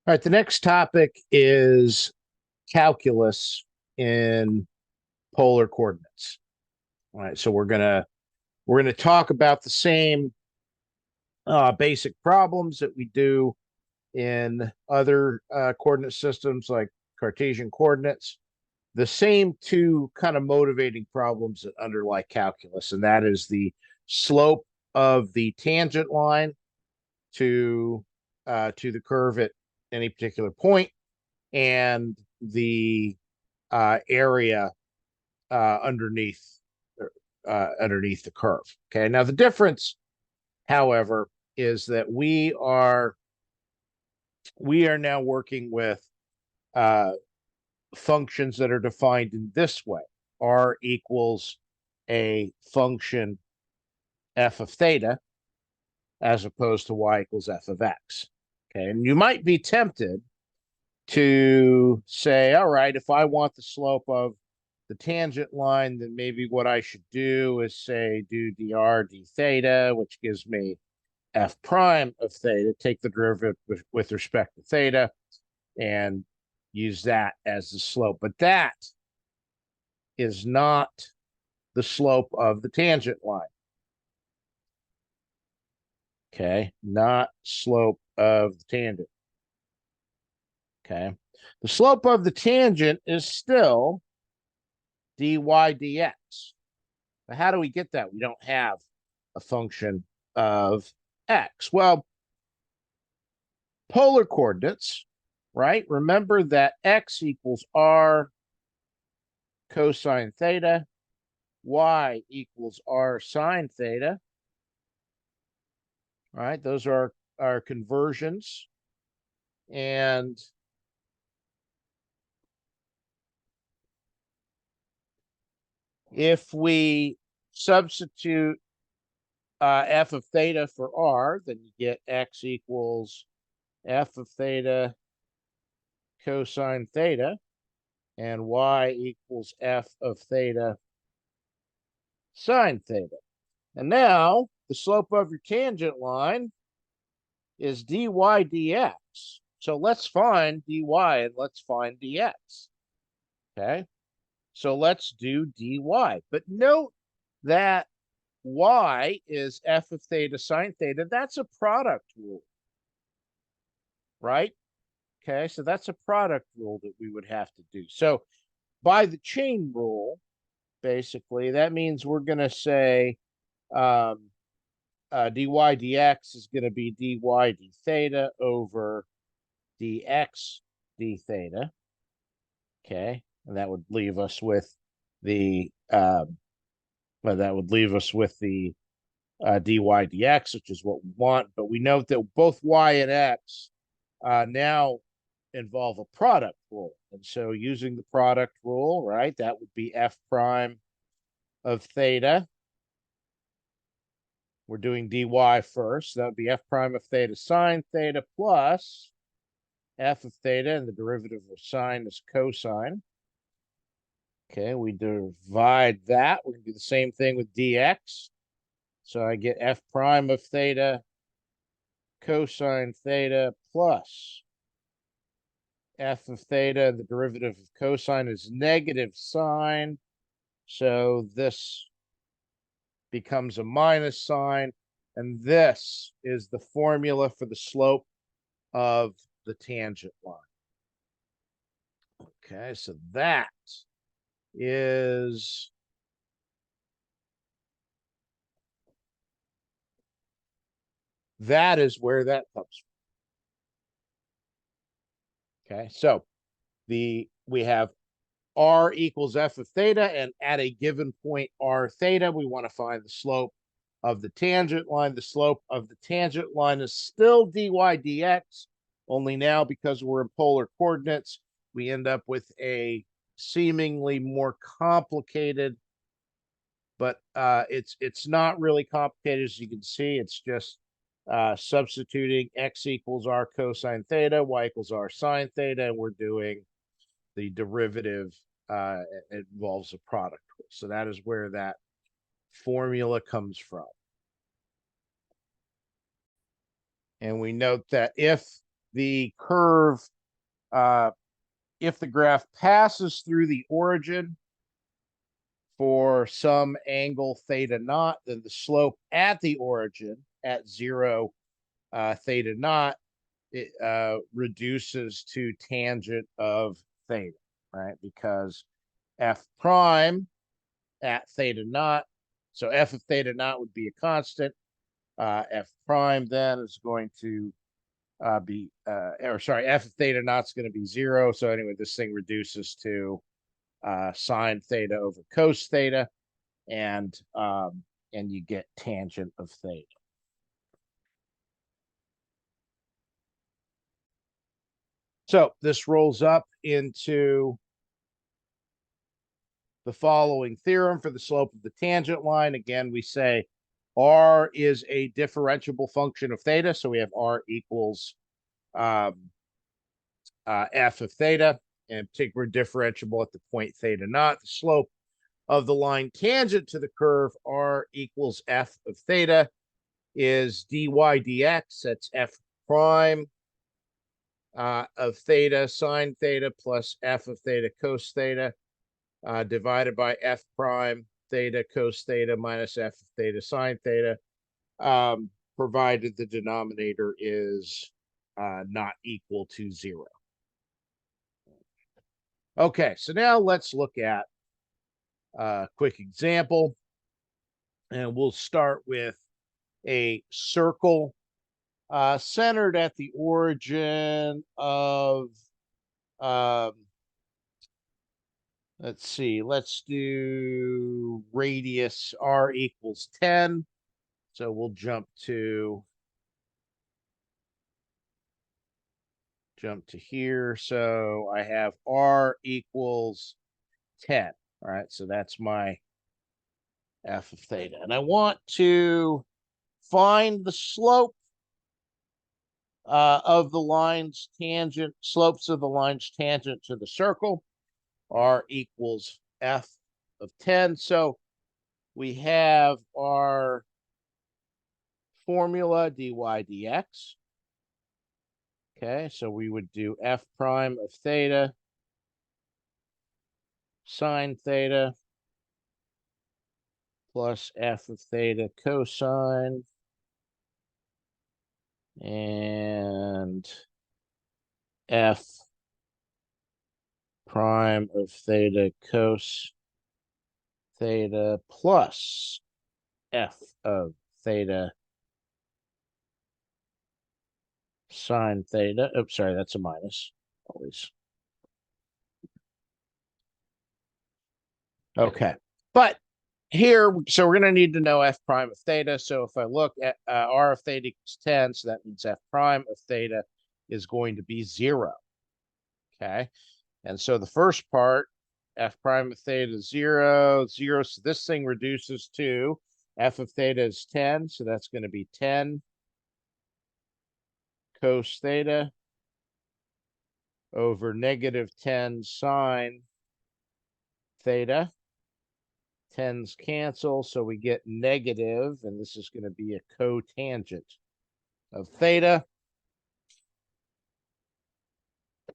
All right, the next topic is calculus in polar coordinates. All right, so we're gonna talk about the same basic problems that we do in other coordinate systems like Cartesian coordinates. The same two kind of motivating problems that underlie calculus, and that is the slope of the tangent line to the curve at any particular point, and the area underneath underneath the curve. Okay. Now the difference, however, is that we are now working with uh, functions that are defined in this way: r equals a function f of theta, as opposed to y equals f of x. Okay, and you might be tempted to say, all right, if I want the slope of the tangent line, then maybe what I should do is say do dr d theta, which gives me f prime of theta, take the derivative with respect to theta, and use that as the slope. But that is not the slope of the tangent line. Okay, not slope of the tangent. Okay, the slope of the tangent is still dy dx. But how do we get that? We don't have a function of x. Well, polar coordinates, right? Remember that x equals r cosine theta, y equals r sine theta. All right, those are our conversions. And if we substitute f of theta for r, then you get x equals f of theta cosine theta, and y equals f of theta sine theta. And now the slope of your tangent line is dy dx. So let's find dy and let's find dx. Okay. So let's do dy. But note that y is f of theta sine theta. That's a product rule, right? Okay. So that's a product rule that we would have to do. So by the chain rule, basically, that means we're going to say dy dx is going to be dy d theta over dx d theta. Okay, and that would leave us with the well, that would leave us with the dy dx, which is what we want. But we note that both y and x now involve a product rule, and so using the product rule, right, that would be f prime of theta. We're doing dy first. That would be f prime of theta sine theta plus f of theta, and the derivative of sine is cosine. Okay, we divide that. We're going to do the same thing with dx. So I get f prime of theta cosine theta plus f of theta, and the derivative of cosine is negative sine. So this becomes a minus sign. And this is the formula for the slope of the tangent line. Okay, so is that is where that comes from. Okay, so we have r equals f of theta, and at a given point r theta, we want to find the slope of the tangent line. The slope of the tangent line is still dy dx, only now because we're in polar coordinates, we end up with a seemingly more complicated, but it's not really complicated. As you can see, it's just substituting x equals r cosine theta, y equals r sine theta, and we're doing the derivative. It involves a product. So that is where that formula comes from. And we note that if the curve, if the graph passes through the origin for some angle theta naught, then the slope at the origin at 0 theta naught, it reduces to tangent of theta, right? Because f prime at theta naught, so f of theta naught would be a constant. F prime then is going to f of theta naught is going to be 0. So anyway, this thing reduces to sine theta over cos theta, and you get tangent of theta. So this rolls up into the following theorem for the slope of the tangent line. Again, we say r is a differentiable function of theta, so we have r equals f of theta, and in particular differentiable at the point theta naught. The slope of the line tangent to the curve r equals f of theta is dy dx. That's f prime of theta sine theta plus f of theta cos theta divided by f prime theta cos theta minus f of theta sine theta, provided the denominator is not equal to 0. Okay, so now let's look at a quick example, and we'll start with a circle centered at the origin of, let's see, let's do radius r equals 10. So we'll jump to here. So I have r equals 10. All right, so that's my f of theta. And I want to find the slope of the line's tangent, slopes of the line's tangent to the circle. R equals f of 10. So we have our formula dy dx. Okay, so we would do f prime of theta sine theta plus f of theta cosine and f prime of theta cos theta plus f of theta sine theta. Oops, sorry, that's a minus always. Okay, but here, so we're going to need to know f prime of theta. So if I look at r of theta equals 10, so that means f prime of theta is going to be 0. Okay, and so the first part, f prime of theta is 0, 0. So this thing reduces to f of theta is 10. So that's going to be 10 cos theta over negative 10 sine theta. 10s cancel, so we get negative, and this is going to be a cotangent of theta.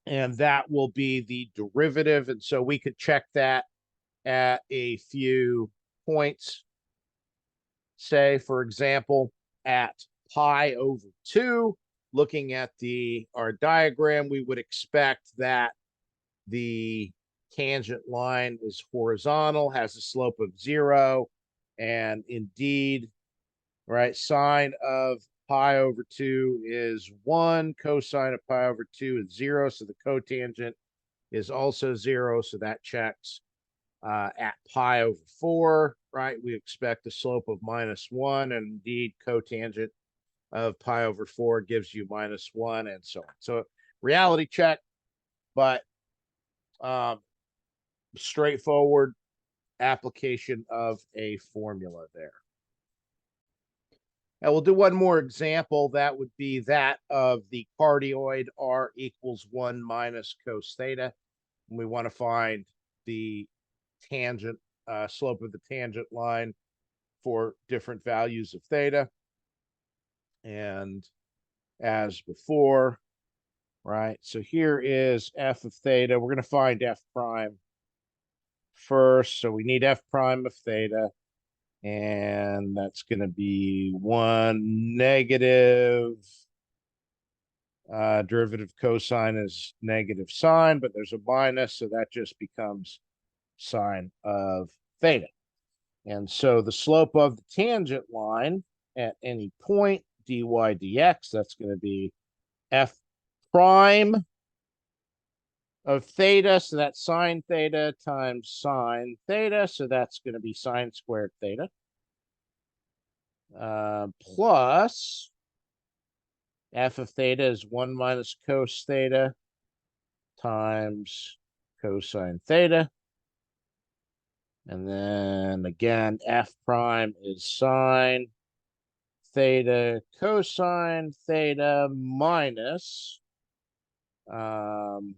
And that will be the derivative. And so we could check that at a few points. Say, for example, at pi over 2, looking at our diagram, we would expect that the tangent line is horizontal, has a slope of 0, and indeed, right, sine of pi over 2 is 1, cosine of pi over 2 is 0, so the cotangent is also 0, so that checks. At pi over 4, right, we expect a slope of -1, and indeed cotangent of pi over 4 gives you -1, and so on. So reality check, but straightforward application of a formula there. And we'll do one more example. That would be that of the cardioid r equals 1 minus cos theta. And we want to find the tangent, slope of the tangent line for different values of theta. And as before, right? So here is f of theta. We're going to find f prime first. So we need f prime of theta. And that's going to be 1 negative derivative cosine is negative sine, but there's a minus, so that just becomes sine of theta. And so the slope of the tangent line at any point, dy dx, that's going to be f prime of theta, so that's sine theta times sine theta, so that's going to be sine squared theta, plus f of theta is 1 minus cos theta times cosine theta. And then again, f prime is sine theta cosine theta minus 1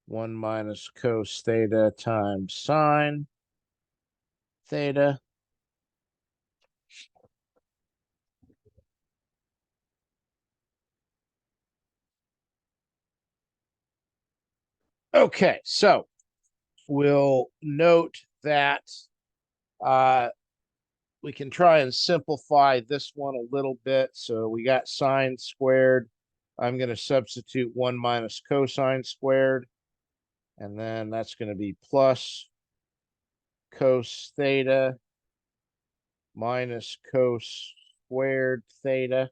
minus cos theta times sine theta. Okay, so we'll note that we can try and simplify this one a little bit. So we got sine squared. I'm going to substitute 1 minus cosine squared. And then that's going to be plus cos theta minus cos squared theta.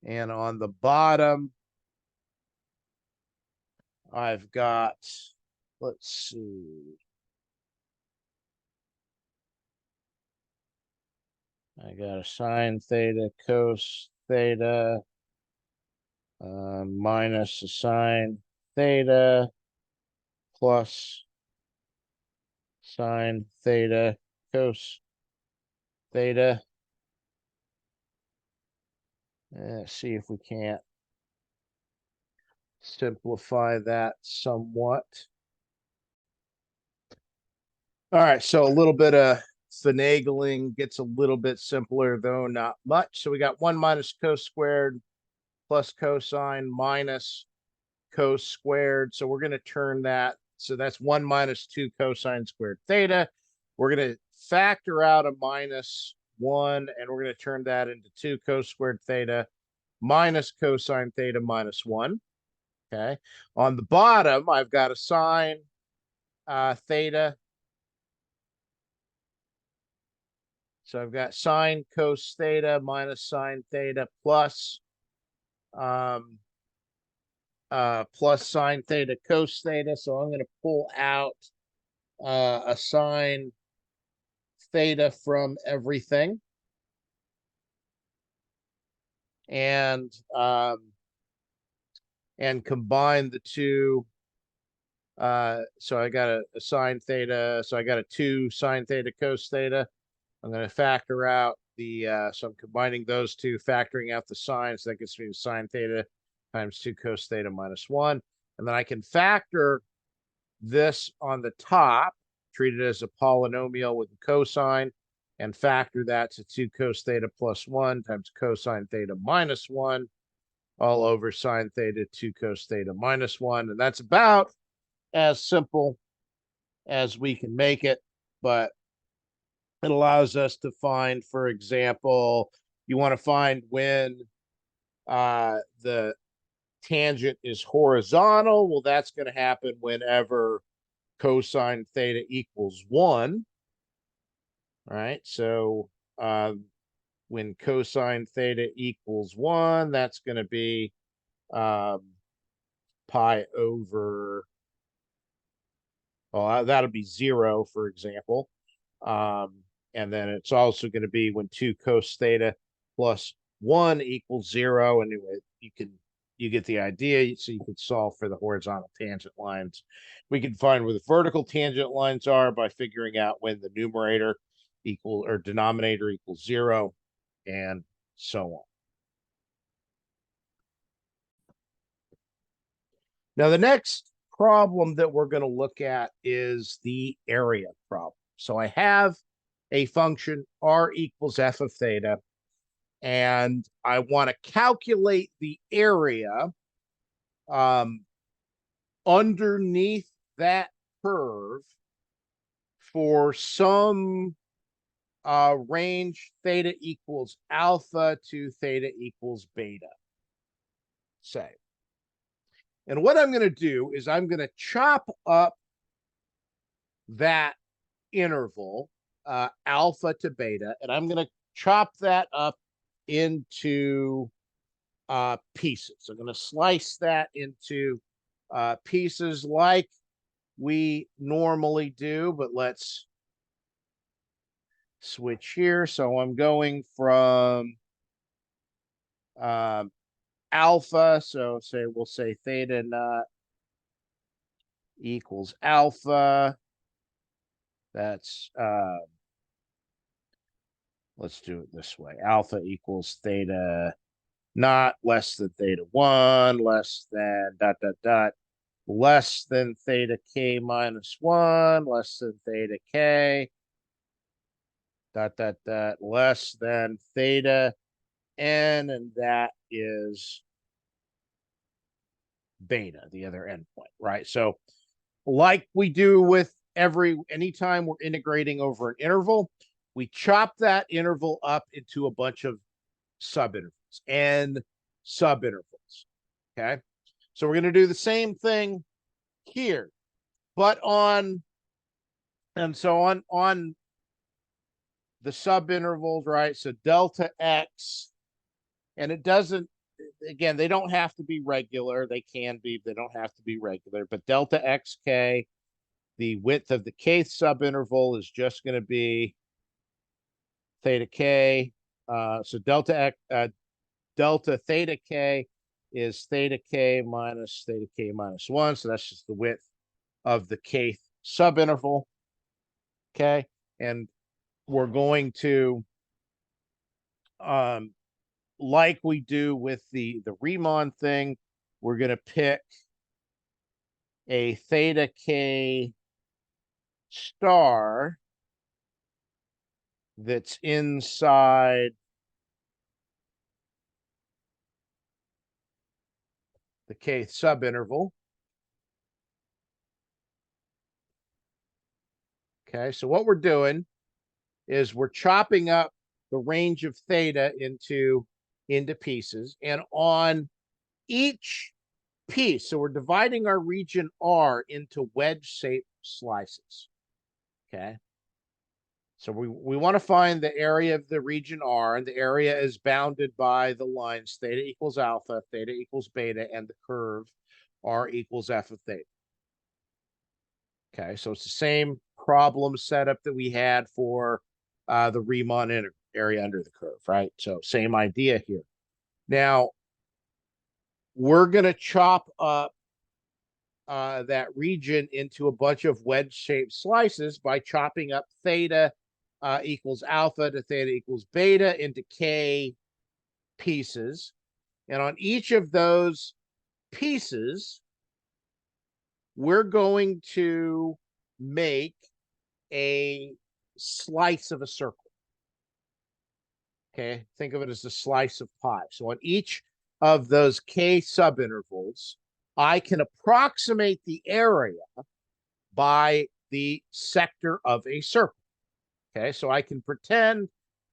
And on the bottom, I've got, let's see. I got a sine theta cos theta minus a sine theta plus sine theta cos theta. Let's see if we can't simplify that somewhat. All right, so a little bit of finagling gets a little bit simpler, though not much. So we got 1 minus cos squared plus cosine minus cos squared. So we're going to turn that. So that's 1 minus 2 cosine squared theta. We're going to factor out a minus 1, and we're going to turn that into 2 cos squared theta minus cosine theta minus 1. Okay. On the bottom, I've got a sine theta. So I've got sine cos theta minus sine theta plus plus sine theta cos theta. So I'm going to pull out a sine theta from everything. And combine the two. So I got a sine theta. So I got a 2 sine theta cos theta. I'm going to factor out the, so I'm combining those two, factoring out the sine. So that gets me sine theta times 2 cos theta minus 1. And then I can factor this on the top, treat it as a polynomial with a cosine, and factor that to 2 cos theta plus 1 times cosine theta minus 1 all over sine theta 2 cos theta minus 1. And that's about as simple as we can make it, but it allows us to find, for example, you want to find when the tangent is horizontal. Well, that's going to happen whenever cosine theta equals 1. All right, so when cosine theta equals 1, that's going to be pi over, well, that'll be 0, for example. And then it's also going to be when 2 cos theta plus 1 equals 0. Anyway, you get the idea. So you could solve for the horizontal tangent lines. We can find where the vertical tangent lines are by figuring out when the numerator or denominator equals 0, and so on. Now, the next problem that we're going to look at is the area problem. So I have a function r equals f of theta, and I want to calculate the area underneath that curve for some range theta equals alpha to theta equals beta, say. And what I'm going to do is I'm going to chop up that interval, alpha to beta, and I'm going to chop that up into pieces. I'm going to slice that into pieces like we normally do, but let's switch here. So I'm going from alpha. So we'll say theta naught equals alpha. That's let's do it this way. Alpha equals theta naught less than theta 1 less than dot dot dot less than theta k minus 1 less than theta k dot dot dot less than theta n, and that is beta, the other endpoint, right? So like we do with anytime we're integrating over an interval, we chop that interval up into a bunch of subintervals and subintervals. Okay. So we're going to do the same thing here, but on the subintervals, right? So delta x, and it doesn't, again, they don't have to be regular. They can be, they don't have to be regular, but delta xk, the width of the kth subinterval is just going to be theta k. So delta theta k is theta k minus 1. So that's just the width of the kth subinterval. Okay. And we're going to, like we do with the Riemann thing, we're going to pick a theta k star that's inside the kth subinterval. Okay, so what we're doing is we're chopping up the range of theta into pieces, and on each piece, so we're dividing our region R into wedge-shaped slices. Okay, so we want to find the area of the region R, and the area is bounded by the lines theta equals alpha, theta equals beta, and the curve R equals f of theta. Okay, so it's the same problem setup that we had for the Riemann area under the curve, right? So same idea here. Now, we're going to chop up that region into a bunch of wedge-shaped slices by chopping up theta equals alpha to theta equals beta into k pieces. And on each of those pieces, we're going to make a slice of a circle. Okay, think of it as a slice of pie. So on each of those k subintervals, I can approximate the area by the sector of a circle. Okay, so I can pretend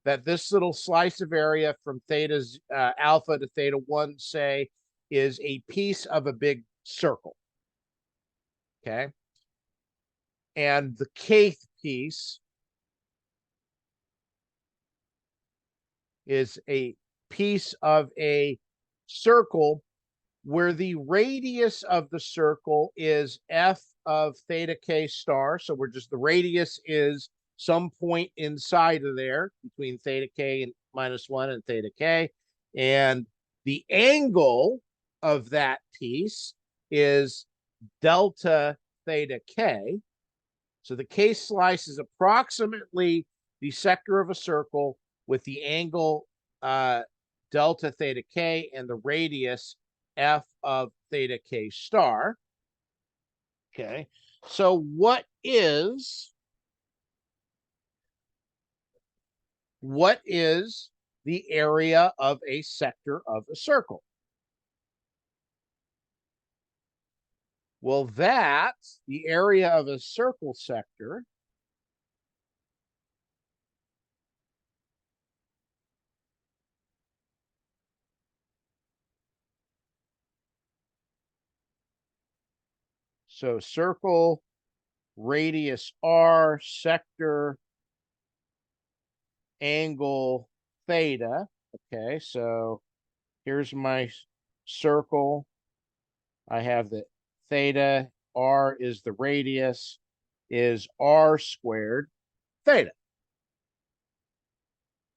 that this little slice of area from theta's alpha to theta 1, say, is a piece of a big circle. Okay, and the kth piece is a piece of a circle where the radius of the circle is f of theta k star. So we're just, the radius is some point inside of there between theta k and minus 1 and theta k. And the angle of that piece is delta theta k. So the k slice is approximately the sector of a circle with the angle delta theta k and the radius f of theta k star. Okay, so what is what is the area of a sector of a circle? Well, that's the area of a circle sector so circle, radius r, sector, angle theta. Okay, so here's my circle. I have the theta, r is the radius, is r squared theta,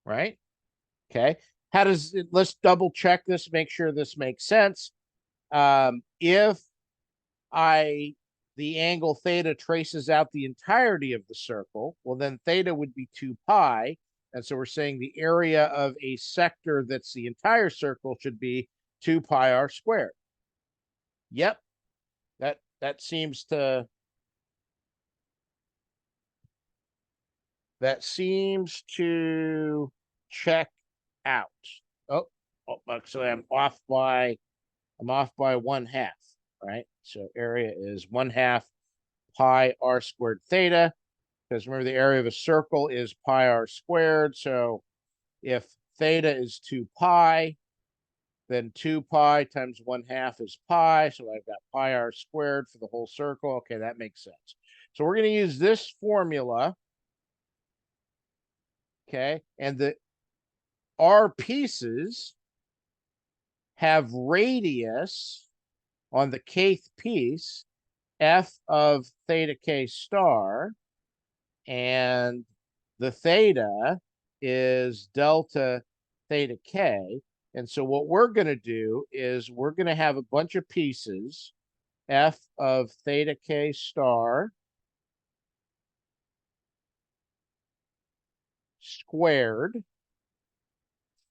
right? Okay. How does it, let's double check this, make sure this makes sense. If the angle theta traces out the entirety of the circle, well, then theta would be 2 pi. And so we're saying the area of a sector that's the entire circle should be 2 pi r squared. Yep, that seems to check out. Oh, actually, I'm off by 1/2, right? So area is 1/2 pi r squared theta, because remember the area of a circle is pi r squared. So if theta is 2 pi, then 2 pi times 1/2 is pi. So I've got pi r squared for the whole circle. Okay, that makes sense. So we're going to use this formula. Okay, and the r pieces have radius on the kth piece, f of theta k star, and the theta is delta theta k. And so what we're going to do is we're going to have a bunch of pieces, f of theta k star squared,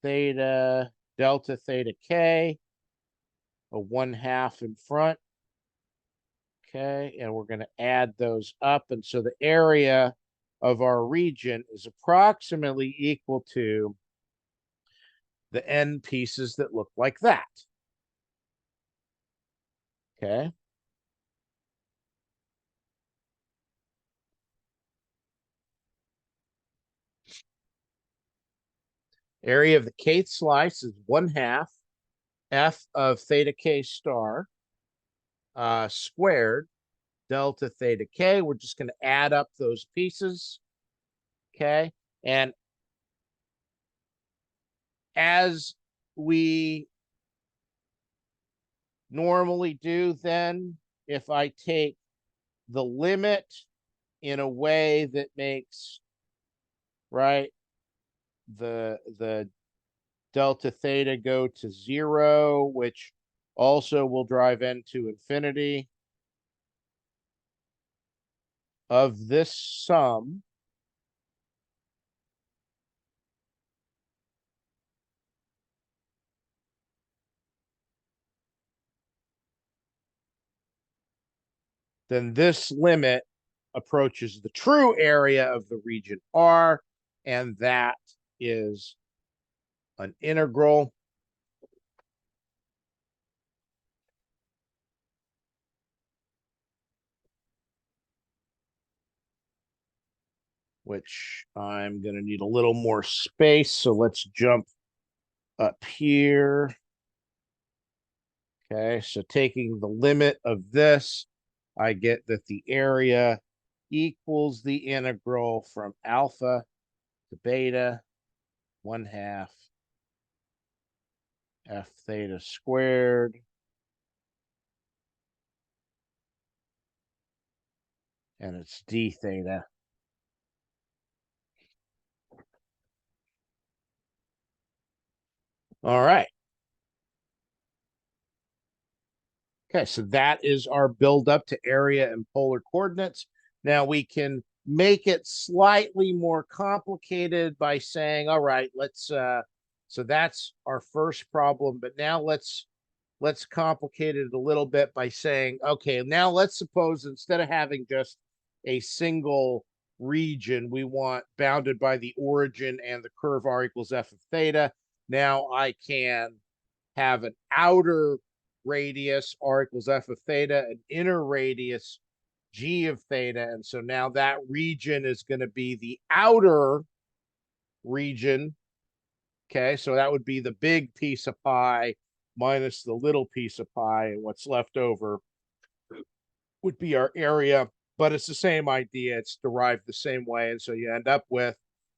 theta delta theta k, a 1/2 in front. Okay, and we're going to add those up. And so the area of our region is approximately equal to the n pieces that look like that. Okay. Area of the kth slice is 1/2 f of theta k star squared delta theta k. We're just going to add up those pieces. Okay. And as we normally do, then if I take the limit in a way that makes, right, the delta theta go to 0, which also will drive n to infinity of this sum, then this limit approaches the true area of the region R, and that is an integral which I'm going to need a little more space. So let's jump up here. Okay, so taking the limit of this, I get that the area equals the integral from alpha to beta 1/2 f theta squared and it's d theta. All right. Okay, so that is our build up to area and polar coordinates. Now we can make it slightly more complicated by saying, all right, let's so that's our first problem, but now let's complicate it a little bit by saying, okay, now let's suppose instead of having just a single region we want bounded by the origin and the curve r equals f of theta. Now I can have an outer radius r equals f of theta, an inner radius g of theta. And so now that region is going to be the outer region. Okay, so that would be the big piece of pie minus the little piece of pie. And what's left over would be our area, but it's the same idea. It's derived the same way. And so you end up with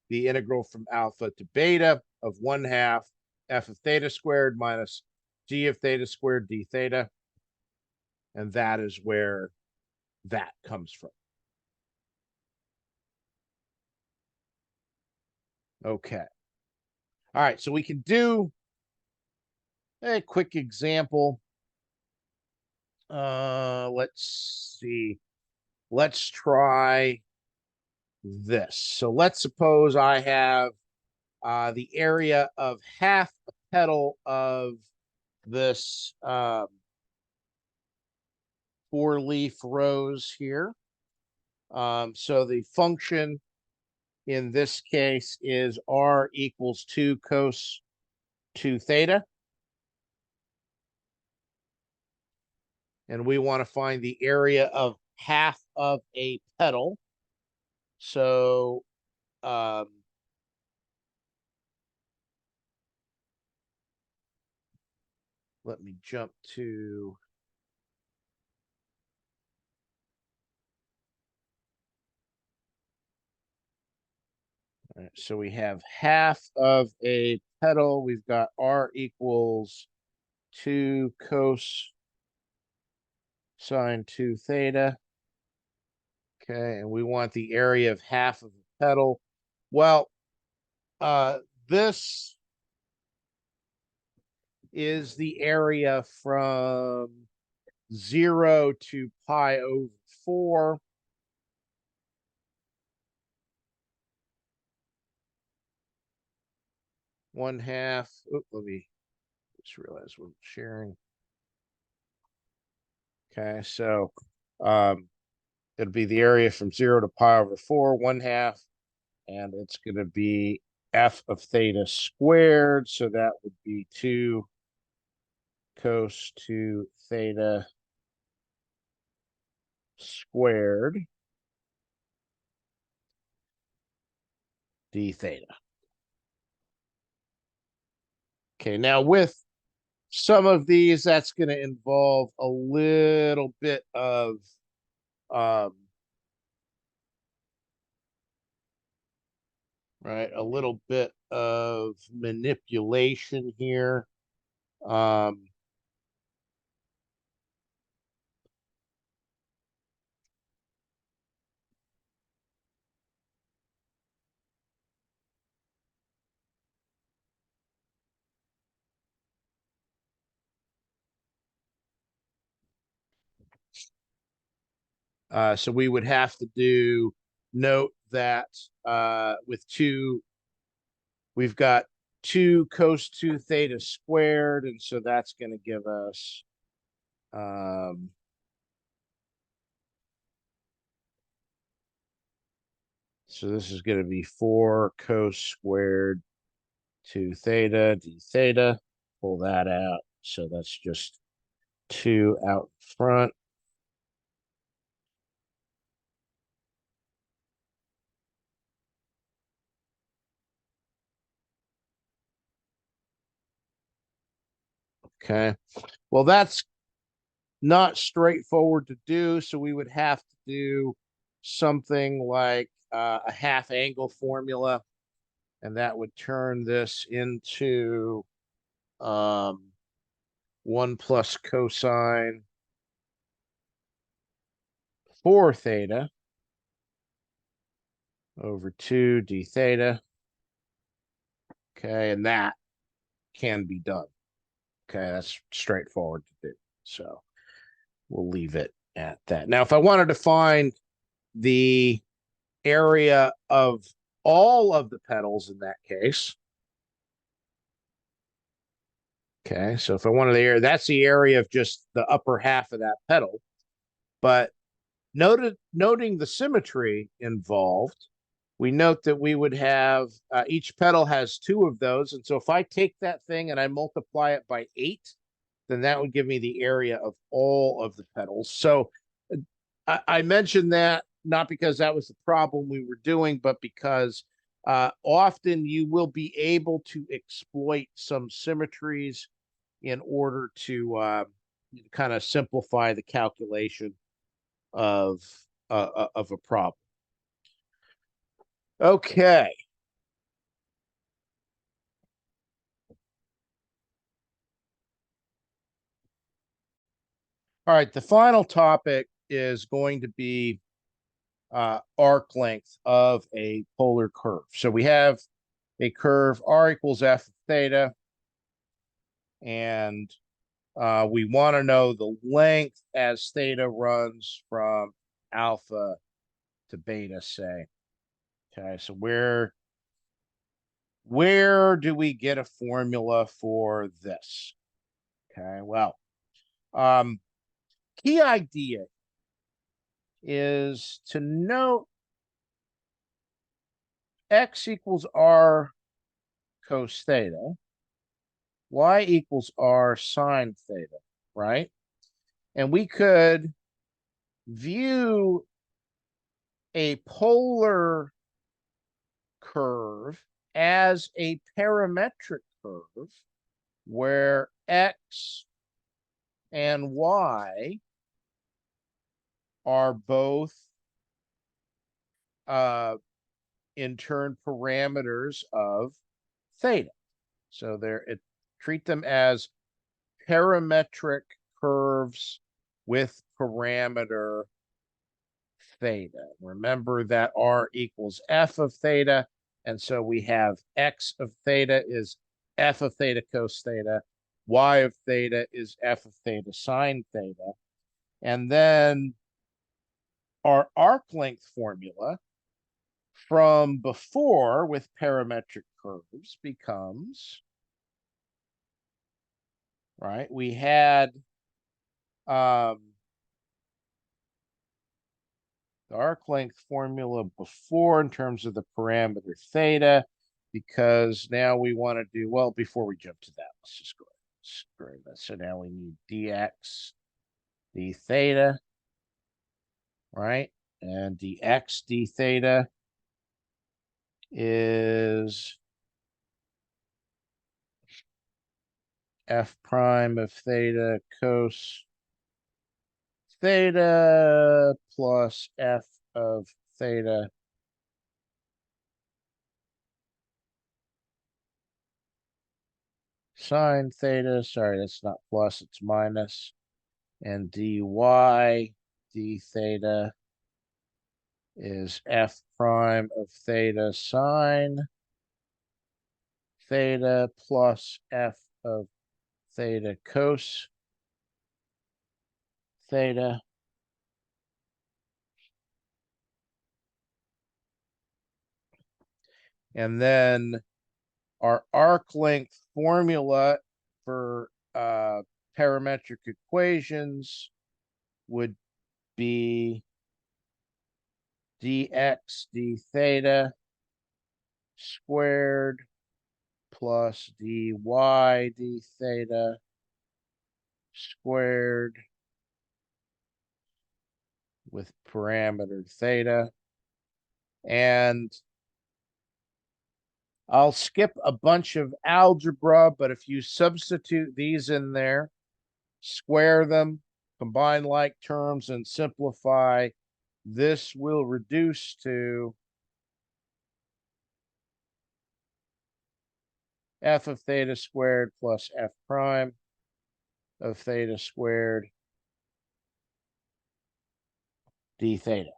the integral from alpha to beta of 1/2 f of theta squared minus g of theta squared d theta. And that is where that comes from. Okay. All right, so we can do a quick example. Let's see. Let's try this. So let's suppose I have the area of half a petal of this 4-leaf rose here. So the function in this case is r equals 2 cos 2 theta. And we want to find the area of half of a petal. So let me jump to all right, so we have half of a petal. We've got r equals 2 cos sine 2 theta. Okay, and we want the area of half of a petal. Well, this is the area from 0 to pi over 4. One half. Let me just realize we're sharing. Okay, so it'll be the area from 0 to pi over 4, 1/2, and it's going to be f of theta squared. So that would be 2 cos 2 theta squared d theta. Okay, now with some of these, that's going to involve a little bit of right, a little bit of manipulation here. So we would have to do note that with 2, we've got 2 cos 2 theta squared, and so that's going to give us so this is going to be 4 cos squared 2 theta d theta. Pull that out. So that's just 2 out front. Okay. Well, that's not straightforward to do. So we would have to do something like a half angle formula, and that would turn this into 1 plus cosine 4 theta over 2 d theta. Okay, and that can be done. Okay, that's straightforward to do. So we'll leave it at that. Now, if I wanted to find the area of all of the petals in that case, okay, so if I wanted the area, that's the area of just the upper half of that petal. But Noting the symmetry involved, we note that we would have each petal has two of those. And so if I take that thing and I multiply it by 8, then that would give me the area of all of the petals. So I mentioned that not because that was the problem we were doing, but because often you will be able to exploit some symmetries in order to kind of simplify the calculation of a problem. Okay. All right, the final topic is going to be arc length of a polar curve. So we have a curve r equals f of theta, and we want to know the length as theta runs from alpha to beta, say. Okay, so where do we get a formula for this? Okay, well, key idea is to note x equals r cos theta, y equals r sine theta, right? And we could view a polar curve as a parametric curve where x and y are both in turn parameters of theta. So treat them as parametric curves with parameter theta. Remember that r equals f of theta, and so we have x of theta is f of theta cos theta, y of theta is f of theta sine theta, and then our arc length formula from before with parametric curves becomes, right, we had the arc length formula before in terms of the parameter theta, because now we want to do, well, before we jump to that, let's just go ahead and that. So now we need dx d theta, right? And dx d theta is f prime of theta cos theta plus f of theta sine theta. Sorry, that's not plus, it's minus. And dy d theta is f prime of theta sine theta plus f of theta cos theta. And then our arc length formula for parametric equations would be dx d theta squared plus dy d theta squared with parameter theta. And I'll skip a bunch of algebra, but if you substitute these in there, square them, combine like terms, and simplify, this will reduce to f of theta squared plus f prime of theta squared d theta.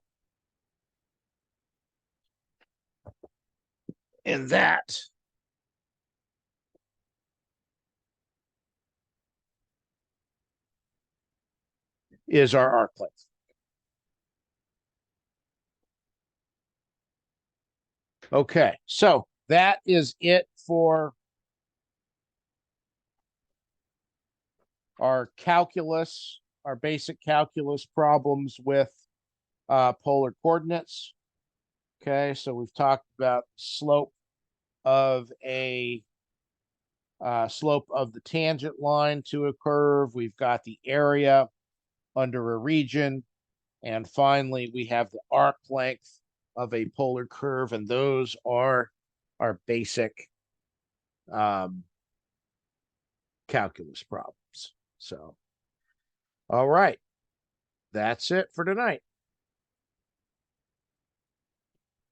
And that is our arc length. Okay, so that is it for our calculus, our basic calculus problems with polar coordinates. Okay, so we've talked about slope of a slope of the tangent line to a curve. We've got the area under a region. And finally, we have the arc length of a polar curve, and those are our basic calculus problems. So, all right, that's it for tonight.